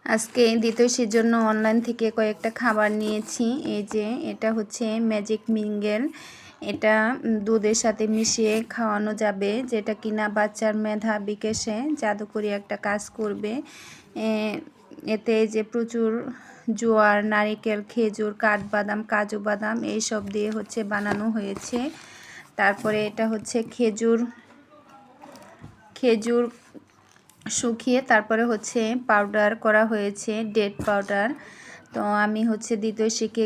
আজকে দ্বিতীয়সীর জন্য অনলাইন থেকে কয়েকটা খাবার নিয়েছি। এই যে এটা হচ্ছে ম্যাজিক মিঙ্গেল। এটা দুধের সাথে মিশিয়ে খাওয়ানো যাবে, যেটা কিনা বাচ্চার মেধা বিকাশে জাদুকরি একটা কাজ করবে। এতে যে প্রচুর জোয়ার, নারিকেল, খেজুর, কাঠবাদাম, কাজু বাদাম এইসব দিয়ে হচ্ছে বানানো হয়েছে। তারপরে এটা হচ্ছে খেজুর শুকিয়ে তারপরে হচ্ছে পাউডার করা হয়েছে, ডেট পাউডার। তো আমি হচ্ছে দ্বিতীয়সীকে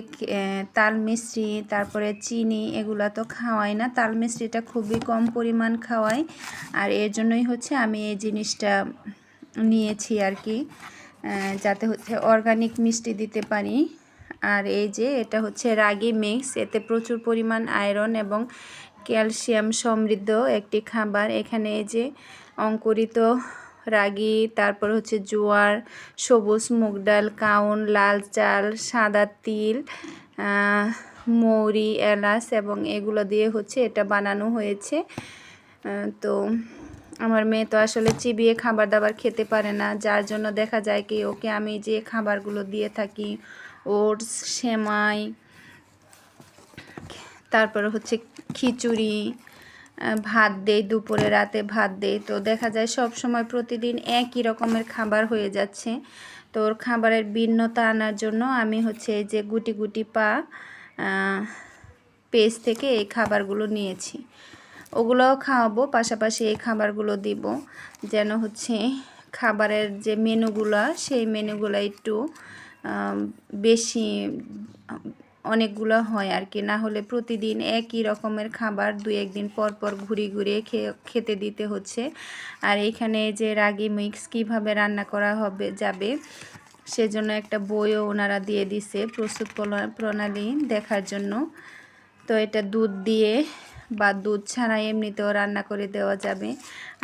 তাল মিষ্টি, তারপরে চিনি এগুলো তো খাওয়াই না, তাল মিষ্টিটা খুবই কম পরিমাণ খাওয়াই। আর এর জন্যই হচ্ছে আমি এই জিনিসটা নিয়েছি আর কি, যাতে হচ্ছে অর্গানিক মিষ্টি দিতে পারি। আর এই যে এটা হচ্ছে রাগি মিক্স, এতে প্রচুর পরিমাণ আয়রন এবং ক্যালসিয়াম সমৃদ্ধ একটি খাবার। এখানে এই যে অঙ্কুরিত রাগি, তারপর হচ্ছে জোয়ার, সবুজ মুগ ডাল, কাউন, লাল চাল, সাদা তিল, মৌরি, এলাচ এবং এগুলো দিয়ে হচ্ছে এটা বানানো হয়েছে। তো আমার মেয়ে তো আসলে চিবিয়ে খাবার দাবার খেতে পারে না, যার জন্য দেখা যায় কি ওকে আমি যে খাবারগুলো দিয়ে থাকি, ওটস, সেমাই, তারপরে হচ্ছে খিচুড়ি, ভাত দেই, দুপুরে রাতে ভাত দেই। তো দেখা যায় সব সময় প্রতিদিন একই রকমের খাবার হয়ে যাচ্ছে। তো ওর খাবারের ভিন্নতা আনার জন্য আমি হচ্ছে এই যে গুটি গুটি পা পেজ থেকে এই খাবারগুলো নিয়েছি। ওগুলোও খাওয়াবো, পাশাপাশি এই খাবারগুলো দিব, যেন হচ্ছে খাবারের যে মেনুগুলো সেই মেনুগুলো একটু বেশি অনেকগুলো হয় আর কি। না হলে প্রতিদিন একই রকমের খাবার দুই একদিন পর পর ঘুরিয়ে খেতে দিতে হচ্ছে। আর এইখানে যে রাগি মিক্স কিভাবে রান্না করা যাবে সেজন্য একটা বইও ওনারা দিয়ে দিছে প্রস্তুত প্রণালী দেখার জন্য। তো এটা দুধ দিয়ে বা দুধ ছাড়া এমনিতেও রান্না করে দেওয়া যাবে।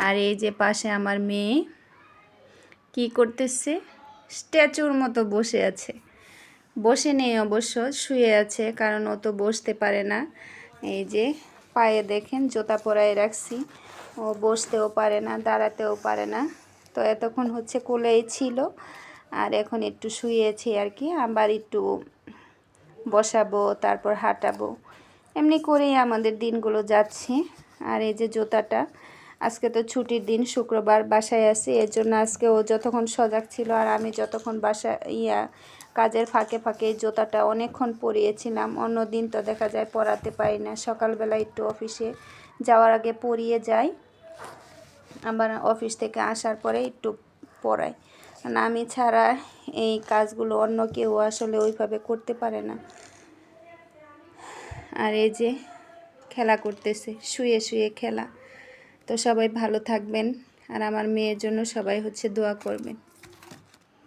আর এই যে পাশে আমার মেয়ে কি করতেছে, স্ট্যাচুর মতো বসে আছে। বসে নেই অবশ্য, শুয়ে আছে, কারণ ও তো বসতে পারে না। এই যে পায়ে দেখেন জুতা পরায় রাখছি, ও বসতেও পারে না, দাঁড়াতেও পারে না। তো এতক্ষণ হচ্ছে কোলেই ছিল, আর এখন একটু শুয়েছি আর কি। আবার একটু বসাবো, তারপর হাঁটাবো, এমনি করেই আমাদের দিনগুলো যাচ্ছে। আর এই যে জুতাটা, আজকে তো ছুটির দিন, শুক্রবার বাসায় আছি, এর জন্য আজকে ও যতক্ষণ সজাগ ছিল আর আমি যতক্ষণ কাজের ফাঁকে ফাঁকে এই জুতাটা অনেকক্ষণ পরিয়েছিলাম। অন্য দিন তো দেখা যায় পরাতে পারি না, সকালবেলা একটু অফিসে যাওয়ার আগে পরিয়ে যাই, আবার অফিস থেকে আসার পরে একটু পরাই। কারণ আমি ছাড়া এই কাজগুলো অন্য কেউ আসলে ওইভাবে করতে পারে না। আর এই যে খেলা করতেছে, শুয়ে শুয়ে খেলা। তো সবাই ভালো থাকবেন, আর আমার মেয়ের জন্য সবাই হচ্ছে দোয়া করবেন।